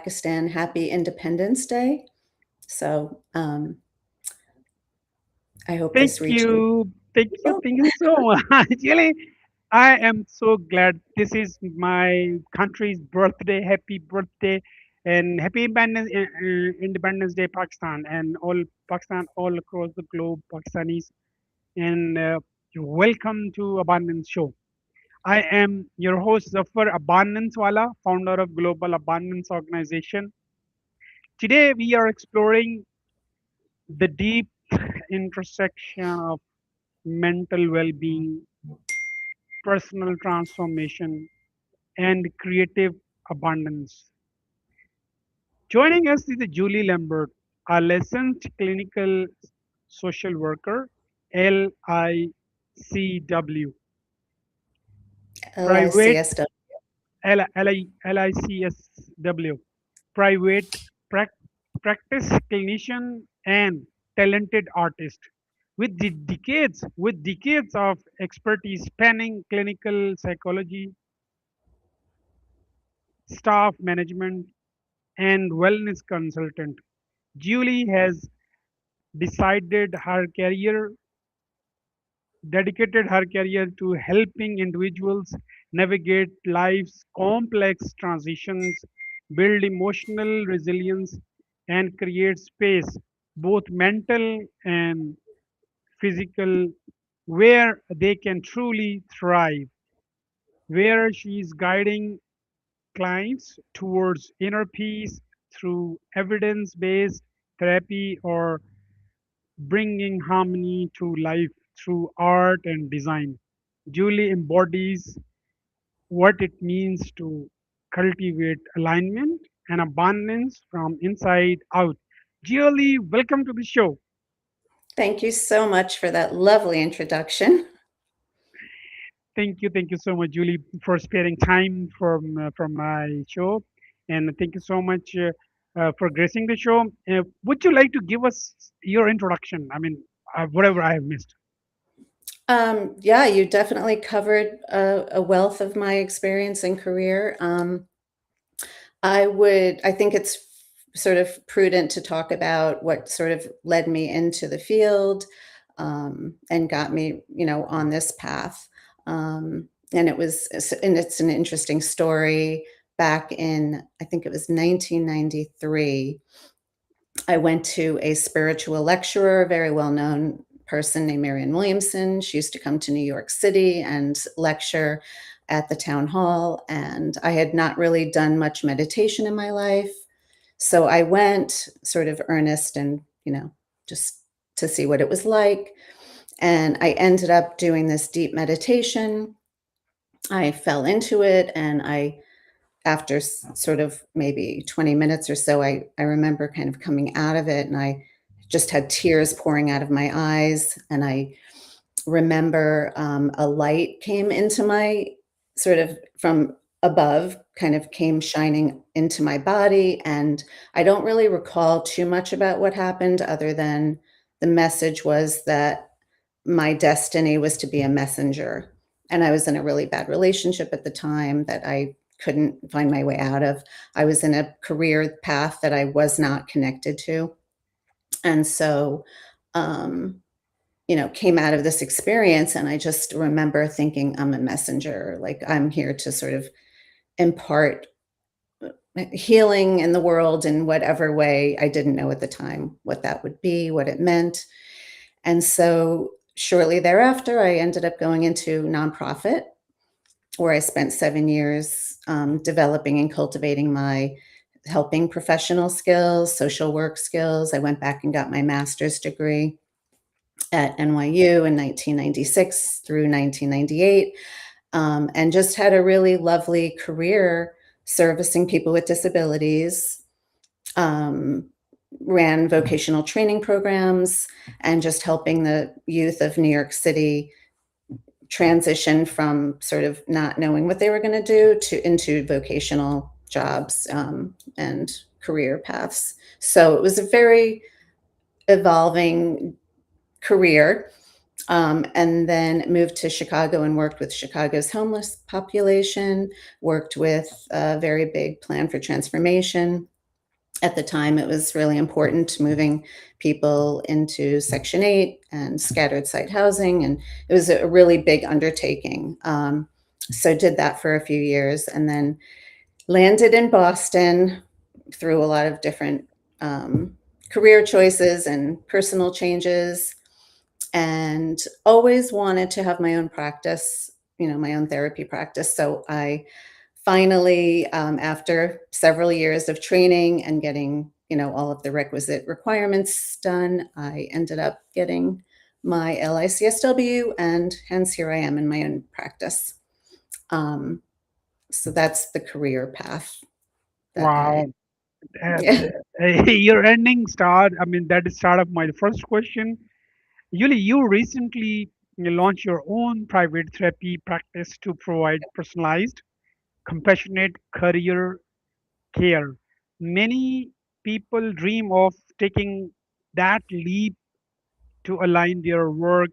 Pakistan happy Independence Day. So I hope Thank this reaches. you. Thank you. Well, Thank you so much. Really, I am so glad this is my country's birthday. Happy birthday and happy Independence Day, Pakistan, and all Pakistan, all across the globe, Pakistanis. And you're welcome to Abundance Show. I am your host, Zafar Abundancewala, founder of Global Abundance Organization. Today, we are exploring the deep intersection of mental well being, personal transformation, and creative abundance. Joining us is Julie Lambert, a licensed clinical social worker, LICW, private LICSW. LICSW, private prac- practice clinician and talented artist with decades of expertise spanning clinical psychology, staff management, and wellness consultant. Julie has decided her career, dedicated her career to helping individuals navigate life's complex transitions, build emotional resilience, and create space, both mental and physical, where they can truly thrive, where she is guiding clients towards inner peace through evidence based therapy or bringing harmony to life through art and design. Julie embodies what it means to cultivate alignment and abundance from inside out. Julie, welcome to the show. Thank you so much for that lovely introduction. Thank you so much, Julie, for sparing time from my show, and thank you so much for gracing the show. Would you like to give us your introduction? I mean, whatever I have missed. Yeah, you definitely covered a wealth of my experience and career. I think it's sort of prudent to talk about what sort of led me into the field, and got me, on this path. And it's an interesting story. Back in, I think it was 1993, I went to a spiritual lecturer, a very well-known person named Marianne Williamson. She used to come to New York City and lecture at the town hall, and I had not really done much meditation in my life. So I went sort of earnest and, just to see what it was like. And I ended up doing this deep meditation. I fell into it, and after sort of maybe 20 minutes or so, I remember kind of coming out of it, and I just had tears pouring out of my eyes. And I remember a light came into my sort of from above, kind of came shining into my body. And I don't really recall too much about what happened, other than the message was that my destiny was to be a messenger. And I was in a really bad relationship at the time that I couldn't find my way out of. I was in a career path that I was not connected to. And so, um, came out of this experience, and I just remember thinking, I'm a messenger. Like, I'm here to sort of impart healing in the world in whatever way. I didn't know at the time what that would be, what it meant. And so shortly thereafter, I ended up going into nonprofit, where I spent 7 years developing and cultivating my helping professional skills, social work skills. I went back and got my master's degree at NYU in 1996 through 1998, and just had a really lovely career servicing people with disabilities, um, ran vocational training programs, and just helping the youth of New York City transition from sort of not knowing what they were going to do to into vocational jobs, and career paths. So it was a very evolving career. And then moved to Chicago and worked with Chicago's homeless population, worked with a very big plan for transformation. At the time, it was really important, moving people into Section 8 and scattered site housing, and it was a really big undertaking. So did that for a few years, and then landed in Boston through a lot of different um, career choices and personal changes, and always wanted to have my own practice, my own therapy practice. So I finally, after several years of training and getting, all of the requisite requirements done, I ended up getting my LICSW, and hence here I am in my own practice. Um, so that's the career path that I, Wow. Uh, yeah. your ending start, I mean, that is start of my first question. Yuli, you recently launched your own private therapy practice to provide personalized, compassionate career care. Many people dream of taking that leap to align their work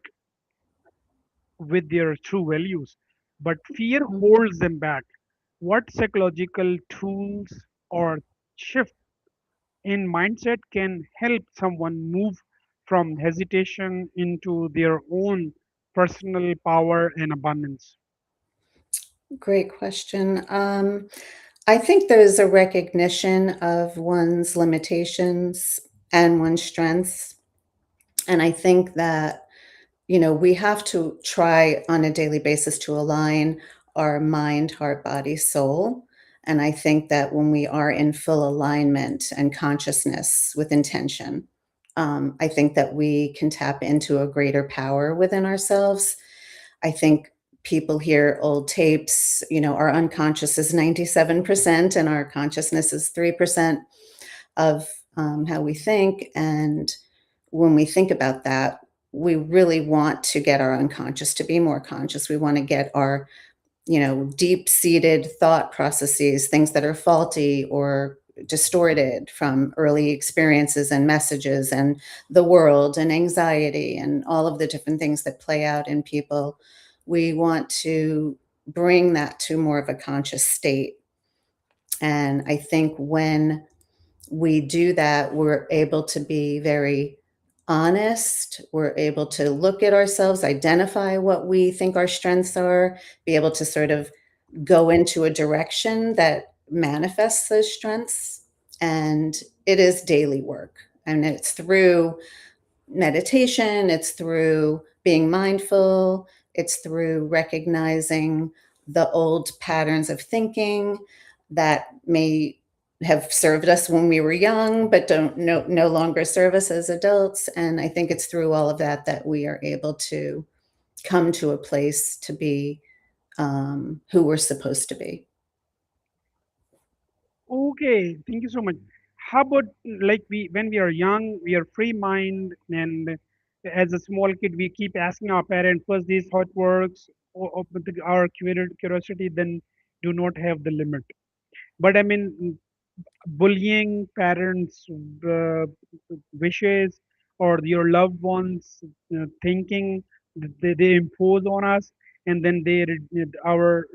with their true values, but fear Mhm. holds them back. What psychological tools or shift in mindset can help someone move from hesitation into their own personal power and abundance? Great question. I think there's a recognition of one's limitations and one's strengths. And I think that, we have to try on a daily basis to align our mind, heart, body, soul. And I think that when we are in full alignment and consciousness with intention, I think that we can tap into a greater power within ourselves. I think people hear old tapes, our unconscious is 97% and our consciousness is 3% of how we think. And when we think about that, we really want to get our unconscious to be more conscious. We want to get our, deep seated thought processes, things that are faulty or distorted from early experiences and messages and the world and anxiety and all of the different things that play out in people. We want to bring that to more of a conscious state. And I think when we do that, we're able to be very honest. We're able to look at ourselves, identify what we think our strengths are, be able to sort of go into a direction that manifests those strengths. And it is daily work. And it's through meditation, it's through being mindful, it's through recognizing the old patterns of thinking that may have served us when we were young, but don't no longer serve us as adults. And I think it's through all of that that we are able to come to a place to be who we're supposed to be. Okay, thank you so much. How about like we when we are young, we are free mind, and as a small kid, we keep asking our parents first this how it works, or with our curiosity then do not have the limit. But I mean, bullying parents' wishes or your loved ones' thinking they impose on us, and then our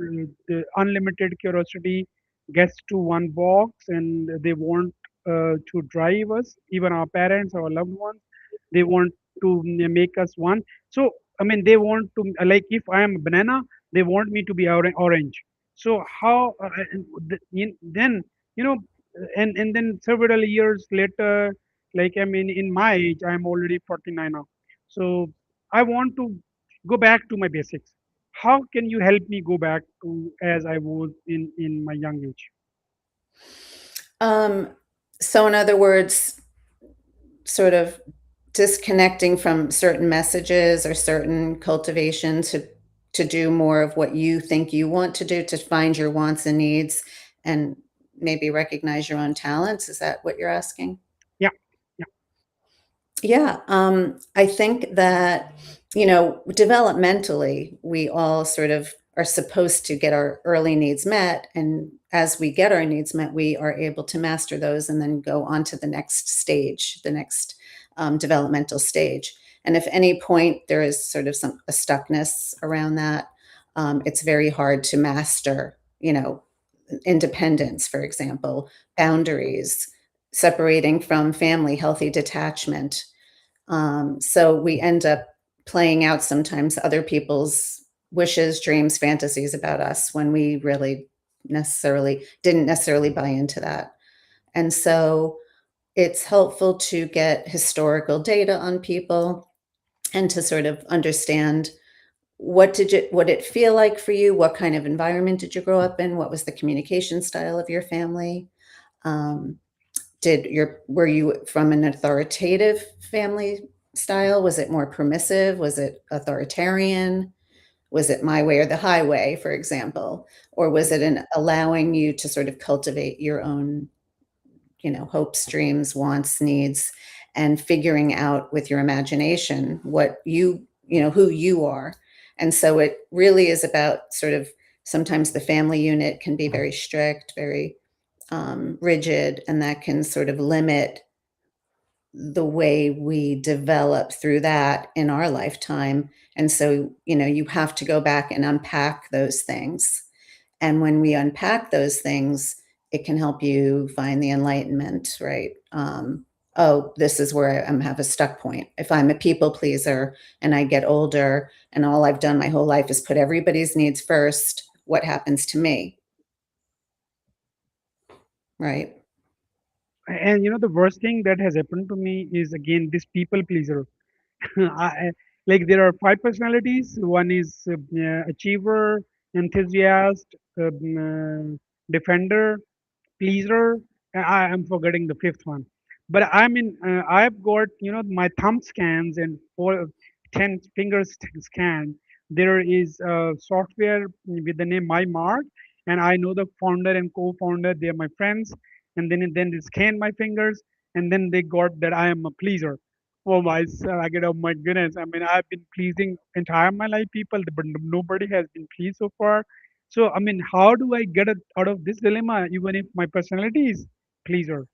the unlimited curiosity gets to one box, and they want to drive us, even our parents, our loved ones. They want to make us one. So I mean, they want to like if I am a banana, they want me to be orange. So how then you know and then several years later, like I mean in my age, I'm already 49 now, so I want to go back to my basics. How can you help me go back to as I was in my young age? Um, so in other words, sort of disconnecting from certain messages or certain cultivation to do more of what you think you want to do, to find your wants and needs and maybe recognize your own talents. Is that what you're asking? Yeah, yeah. Yeah, I think that, developmentally, we all sort of are supposed to get our early needs met. And as we get our needs met, we are able to master those and then go on to the next stage, the next developmental stage. And if any point there is sort of a stuckness around that, it's very hard to master, independence, for example, boundaries, separating from family, healthy detachment. So we end up playing out sometimes other people's wishes, dreams, fantasies about us when we really didn't necessarily buy into that. And so it's helpful to get historical data on people and to sort of understand what it feel like for you? What kind of environment did you grow up in? What was the communication style of your family? Um, were you from an authoritative family style? Was it more permissive? Was it authoritarian? Was it my way or the highway, for example? Or was it an allowing you to sort of cultivate your own, hopes, dreams, wants, needs, and figuring out with your imagination who you are. And so it really is about sort of sometimes the family unit can be very strict, very rigid, and that can sort of limit the way we develop through that in our lifetime. And so, you have to go back and unpack those things. And when we unpack those things, it can help you find the enlightenment, right? Oh, this is where have a stuck point. If I'm a people pleaser and I get older and all I've done my whole life is put everybody's needs first, what happens to me? Right? And the worst thing that has happened to me is again this people pleaser. Like there are five personalities. One is achiever, enthusiast, defender, pleaser. I am forgetting the fifth one. But I've got my thumb scans and 10 fingers scan. There is a software with the name MyMark, and I know the founder and co-founder. They are my friends, and then they scan my fingers, and then they got that I am a pleaser. Oh my, oh my goodness. I mean, I've been pleasing entire my life people, but nobody has been pleased so far. So, I mean, how do I get out of this dilemma, even if my personality is pleaser?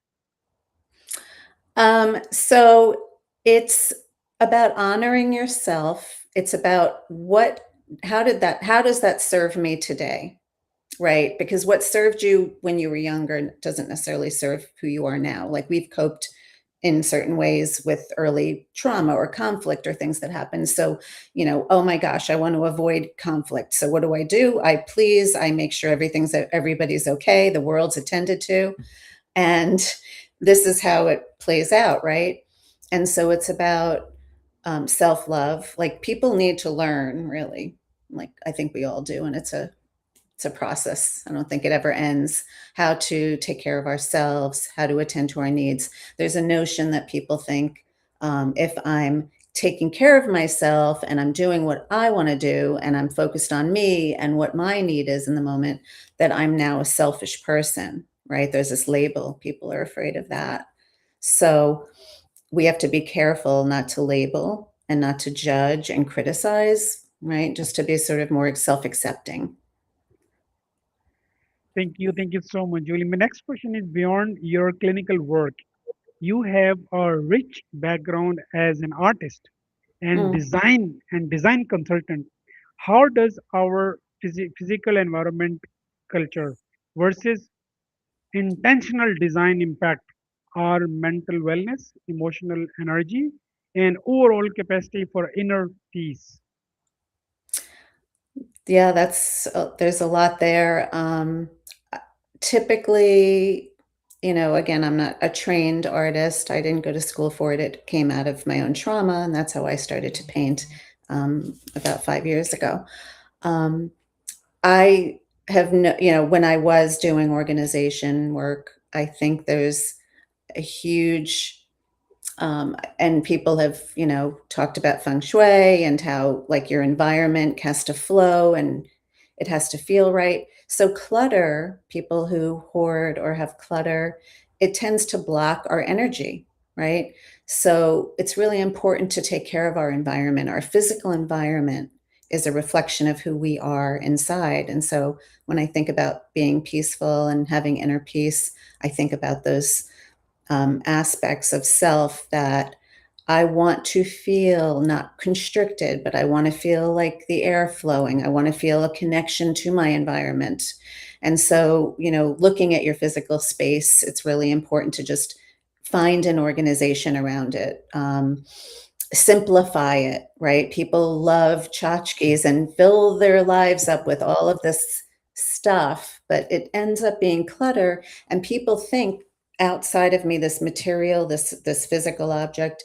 So it's about honoring yourself. It's about how does that serve me today? Right, because what served you when you were younger doesn't necessarily serve who you are now. Like, we've coped in certain ways with early trauma or conflict or things that happen. So, "Oh my gosh, I want to avoid conflict." So what do? I please, I make sure everybody's okay, the world's attended to, and this is how it plays out, right? And so it's about, self-love. Like, people need to learn, really, like, I think we all do, and it's a process. I don't think it ever ends. How to take care of ourselves, how to attend to our needs. There's a notion that people think if I'm taking care of myself and I'm doing what I want to do and I'm focused on me and what my need is in the moment, that I'm now a selfish person, right? There's this label. People are afraid of that. So we have to be careful not to label and not to judge and criticize, right? Just to be sort of more self accepting. Thank you so much, Julie. My next question is beyond your clinical work. You have a rich background as an artist and design consultant. How does our physical environment culture versus intentional design impact our mental wellness, emotional energy, and overall capacity for inner peace? Yeah, there's a lot there. Uh, Typically, again, I'm not a trained artist. I didn't go to school for it. It came out of my own trauma, and that's how I started to paint about 5 years ago. Um, I have no, when I was doing organization work, I think there's a huge and people have, talked about feng shui and how like your environment has to flow and it has to feel right. So clutter, people who hoard or have clutter, it tends to block our energy, right? So it's really important to take care of our environment. Our physical environment is a reflection of who we are inside. And so when I think about being peaceful and having inner peace, I think about those aspects of self that I want to feel not constricted, but I want to feel like the air flowing. I want to feel a connection to my environment. And so, looking at your physical space, it's really important to just find an organization around it. Simplify it, right? People love tchotchkes and fill their lives up with all of this stuff, but it ends up being clutter. And people think outside of me, this material, this physical object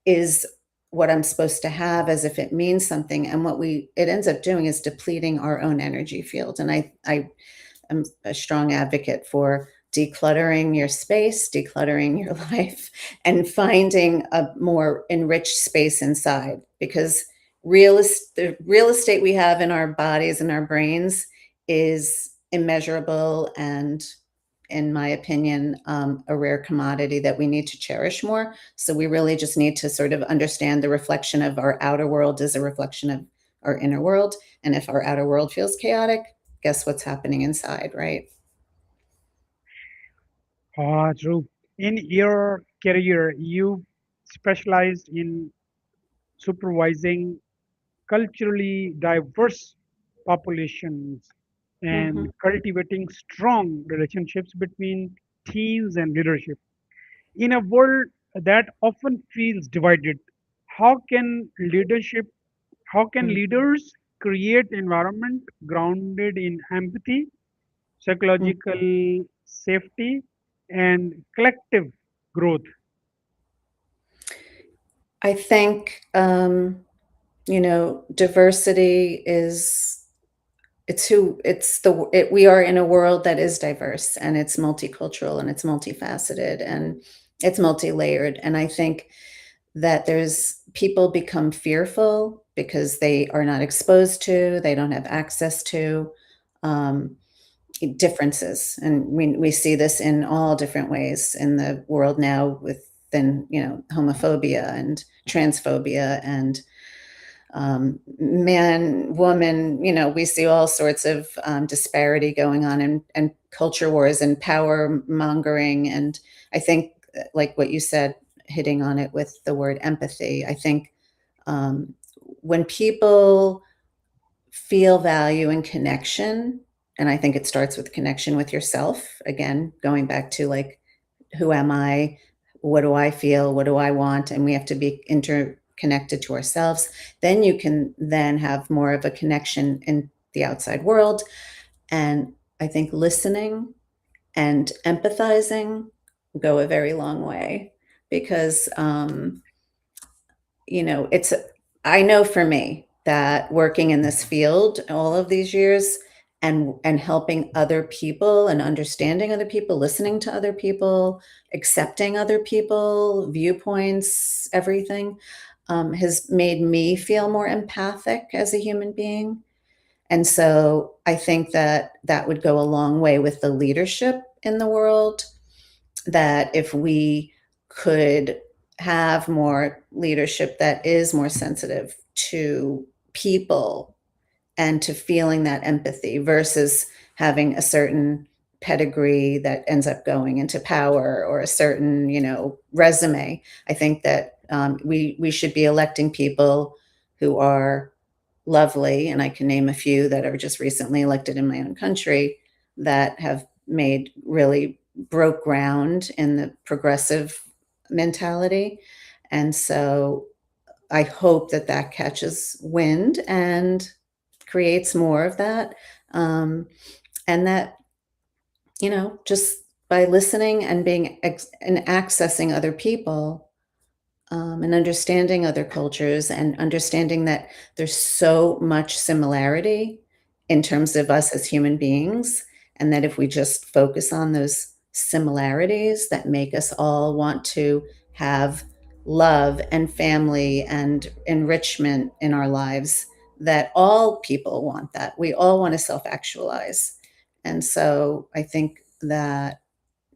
is what I'm supposed to have as if it means something. And what it ends up doing is depleting our own energy field. And I am a strong advocate for decluttering your space, decluttering your life, and finding a more enriched space inside because the real estate we have in our bodies and our brains is immeasurable and, in my opinion, a rare commodity that we need to cherish more. So we really just need to sort of understand the reflection of our outer world is a reflection of our inner world. And if our outer world feels chaotic, guess what's happening inside, right? True. In your career, you specialized in supervising culturally diverse populations and Mhm, cultivating strong relationships between teams and leadership. In a world that often feels divided, how can leadership, how can mm, leaders create environment grounded in empathy, mm. psychological safety, and collective growth? I think, diversity is we are in a world that is diverse and it's multicultural and it's multifaceted and it's multi-layered. And I think that there's people become fearful because they are not exposed to, they don't have access to, um, differences. And we see this in all different ways in the world now within, homophobia and transphobia and man, woman, we see all sorts of disparity going on and culture wars and power mongering. And I think, like what you said, hitting on it with the word empathy, I think um, when people feel value and connection, and I think it starts with connection with yourself, again, going back to like, who am I? What do I feel? What do I want? And we have to be interconnected to ourselves. Then you can then have more of a connection in the outside world. And I think listening and empathizing go a very long way because it's I know for me that working in this field all of these years and helping other people and understanding other people, listening to other people, accepting other people, viewpoints, everything, has made me feel more empathic as a human being. And so I think that that would go a long way with the leadership in the world that if we could have more leadership that is more sensitive to people and to feeling that empathy versus having a certain pedigree that ends up going into power or a certain resume. I think that we should be electing people who are lovely, and I can name a few that are just recently elected in my own country that have made really broke ground in the progressive mentality. And so I hope that that catches wind and creates more of that. Um, and that, just by listening and and accessing other people, and understanding other cultures and understanding that there's so much similarity in terms of us as human beings, and that if we just focus on those similarities that make us all want to have love and family and enrichment in our lives, that all people want that. We all want to self actualize. And so I think that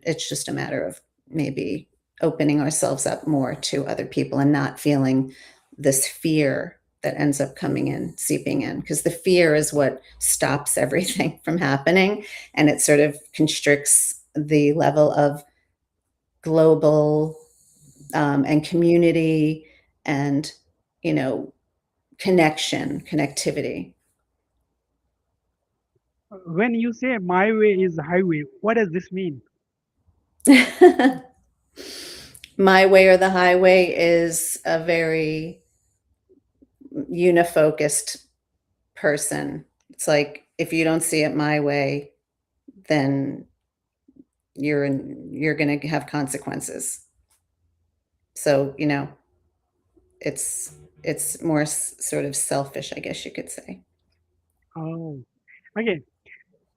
it's just a matter of maybe opening ourselves up more to other people and not feeling this fear that ends up coming in, seeping in, because the fear is what stops everything from happening. And it sort of constricts the level of global and community and, you know, connectivity. When you say my way is highway, what does this mean? My way or the highway is a very unifocused person. It's like if you don't see it my way, then you're going to have consequences. So, it's it's more sort of selfish, I guess you could say. Oh, okay.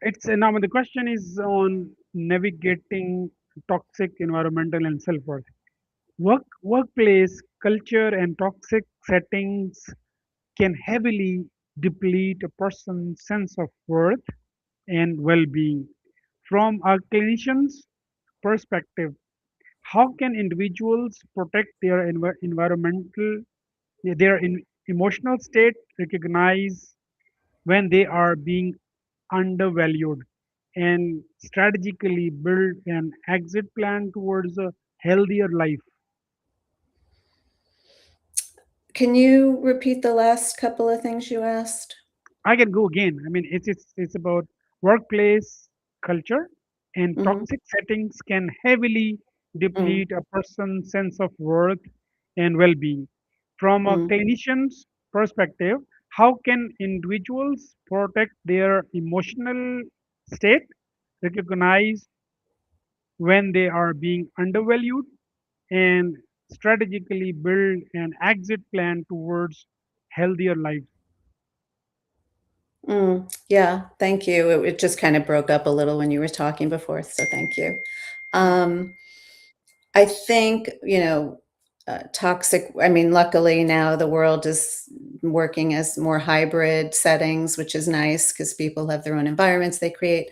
It's now the question is on navigating toxic environmental and self-worth. Workplace culture and toxic settings can heavily deplete a person's sense of worth and well-being. From a clinician's perspective, how can individuals protect their emotional state, recognize when they are being undervalued, and strategically build an exit plan towards a healthier life? Can you repeat the last couple of things you asked? I can go again. I mean, it's about workplace culture and Mhm. toxic settings can heavily Mm, deplete a person's sense of worth and well-being. From a mm. clinician's perspective, how can individuals protect their emotional state, recognize when they are being undervalued, and strategically build an exit plan towards healthier lives? Yeah, thank you. It just kind of broke up a little when you were talking before, so thank you. Um, I think, toxic I mean, luckily now the world is working as more hybrid settings, which is nice because people have their own environments they create.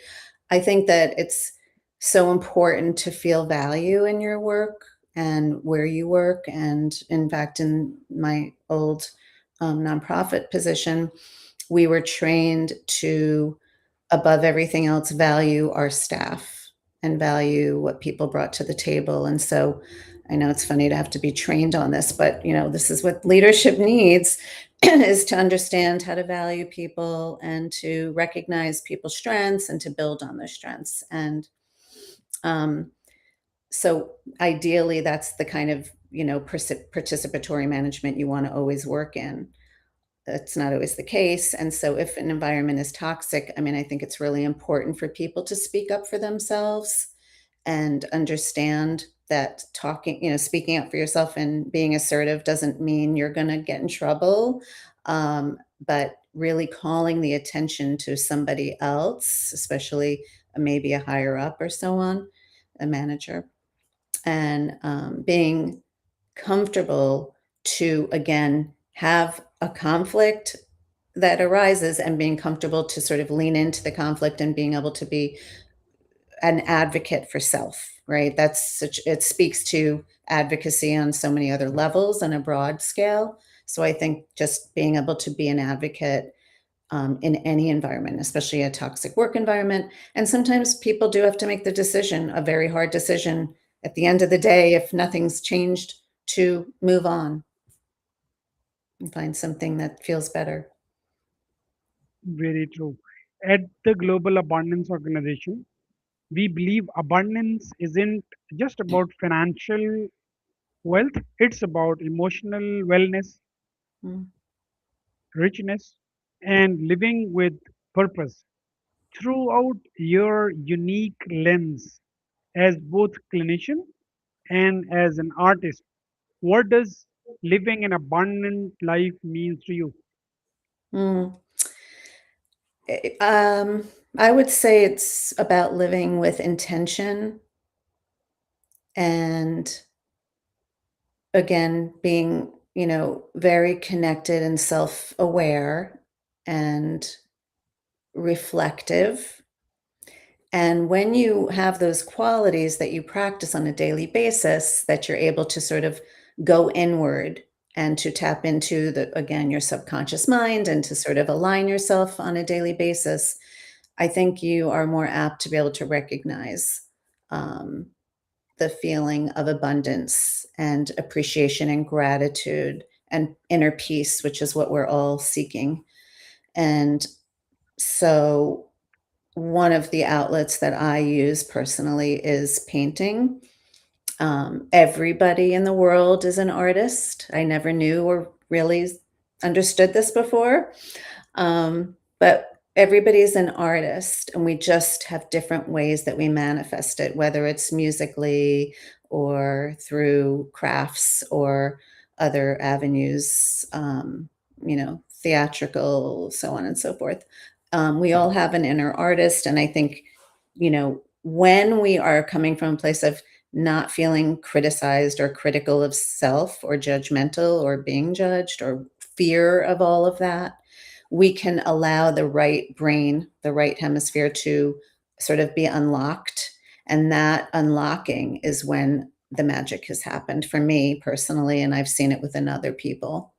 I think that it's so important to feel value in your work and where you work. And in fact, in my old nonprofit position, we were trained to, above everything else, value our staff and value what people brought to the table. And so I know it's funny to have to be trained on this, but this is what leadership needs is to understand how to value people and to recognize people's strengths and to build on those strengths. And um, so ideally, that's the kind of, participatory management you want to always work in. That's not always the case. And so if an environment is toxic, I mean, I think it's really important for people to speak up for themselves and understand that speaking up for yourself and being assertive doesn't mean you're going to get in trouble. But really calling the attention to somebody else, especially maybe a higher up or so on, a manager, and being comfortable to, again, have a conflict that arises and being comfortable to sort of lean into the conflict and being able to be an advocate for self, right? It speaks to advocacy on so many other levels on a broad scale. So I think just being able to be an advocate in any environment, especially a toxic work environment. And sometimes people do have to make the decision, a very hard decision at the end of the day, if nothing's changed, to move on and find something that feels better. Very true. At the Global Abundance Organization, we believe abundance isn't just about financial wealth, it's about emotional wellness, Mm. richness, and living with purpose. Throughout your unique lens as both clinician and as an artist, what does living an abundant life means to you? Mm. I would say it's about living with intention and, again, being, very connected and self-aware and reflective. And when you have those qualities that you practice on a daily basis, that you're able to sort of go inward and to tap into again, your subconscious mind and to sort of align yourself on a daily basis, I think you are more apt to be able to recognize um, the feeling of abundance and appreciation and gratitude and inner peace, which is what we're all seeking. And so one of the outlets that I use personally is painting. Everybody in the world is an artist. I never knew or really understood this before. But everybody's an artist, and we just have different ways that we manifest it, whether it's musically or through crafts or other avenues, theatrical, so on and so forth. We all have an inner artist, and I think, when we are coming from a place of not feeling criticized or critical of self or judgmental or being judged or fear of all of that, we can allow the right brain, the right hemisphere to sort of be unlocked. And that unlocking is when the magic has happened for me personally, and I've seen it within other people.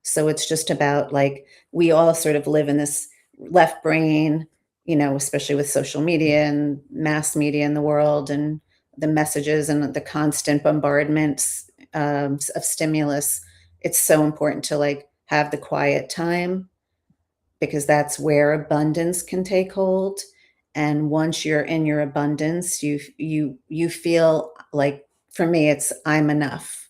So it's just about like we all sort of live in this left brain, especially with social media and mass media in the world and the messages and the constant bombardments of stimulus. It's so important to like have the quiet time because that's where abundance can take hold. And once you're in your abundance, you feel like for me it's I'm enough.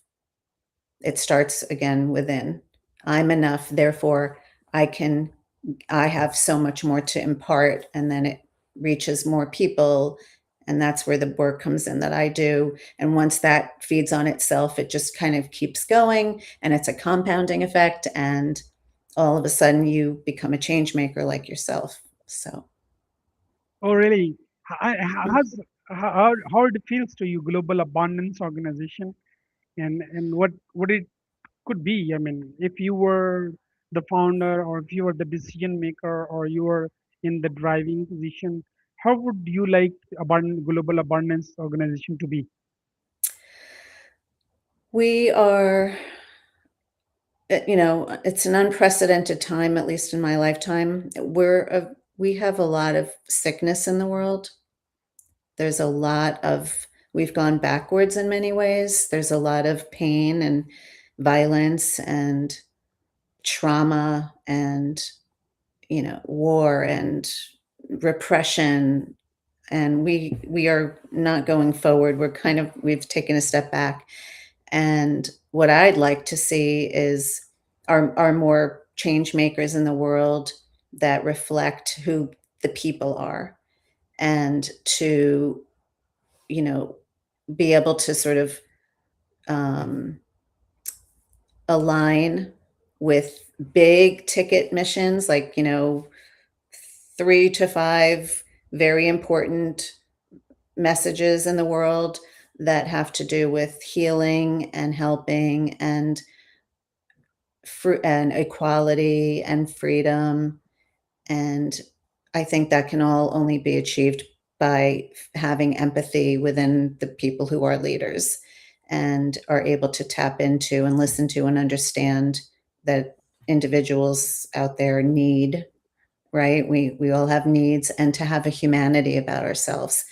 It starts again within. I'm enough, therefore I can I have so much more to impart, and then it reaches more people, and that's where the work comes in that I do, and once that feeds on itself, it just kind of keeps going, and it's a compounding effect, and all of a sudden you become a change maker like yourself, so Oh, really? mm. How it feels to you, Global Abundance Organization, and what it could be? I mean, if you were the founder, or if you were the decision maker, or you were in the driving position, how would you like Global Abundance Organization to be? We are it's an unprecedented time, at least in my lifetime. We have a lot of sickness in the world. There's a lot of we've gone backwards in many ways. There's a lot of pain and violence and trauma and, war and repression, and we are not going forward. We've taken a step back. And what I'd like to see is are more change makers in the world that reflect who the people are, and to, you know, be able to sort of um, align with big ticket missions, like, 3 to 5 very important messages in the world that have to do with healing and helping and and equality and freedom. And I think that can all only be achieved by having empathy within the people who are leaders and are able to tap into and listen to and understand that individuals out there need, right? We all have needs, and to have a humanity about ourselves.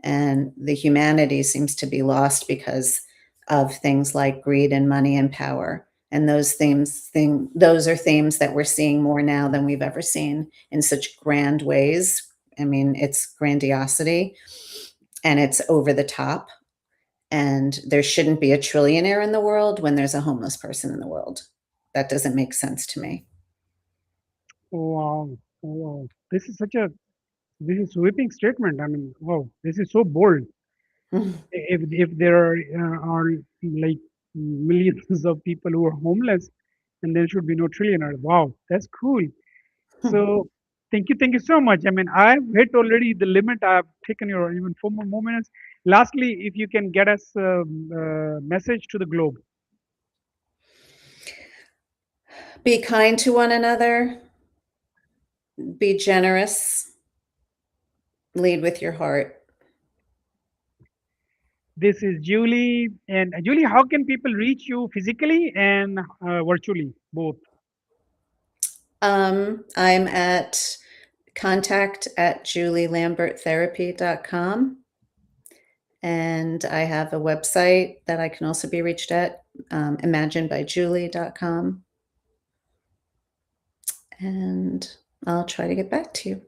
And the humanity seems to be lost because of things like greed and money and power. And those are themes that we're seeing more now than we've ever seen in such grand ways. I mean, it's grandiosity and it's over the top. And there shouldn't be a trillionaire in the world when there's a homeless person in the world. That doesn't make sense to me. Wow, wow, this is sweeping statement. I mean, wow, this is so bold. If there are like millions of people who are homeless, and there should be no trillionaire. Wow, that's cool. So thank you so much. I mean, I've hit already the limit. I've taken your even 4 more minutes. Lastly, if you can get us a message to the globe. Be kind to one another, be generous, lead with your heart. This is Julie, and Julie, how can people reach you physically and virtually, both? I'm at contact@julielamberttherapy.com. And I have a website that I can also be reached at, imaginebyjulie.com. And I'll try to get back to you.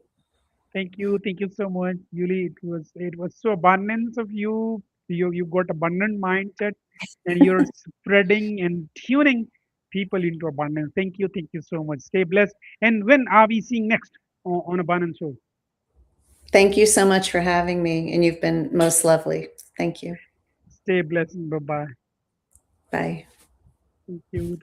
Thank you. Thank you so much, Yuli. It was so abundance of you. You got abundant mindset, and you're spreading and tuning people into abundance. Thank you so much. Stay blessed. And when are we seeing next on Abundance Show? Thank you so much for having me, and you've been most lovely. Thank you. Stay blessed. Bye bye. Bye. Thank you.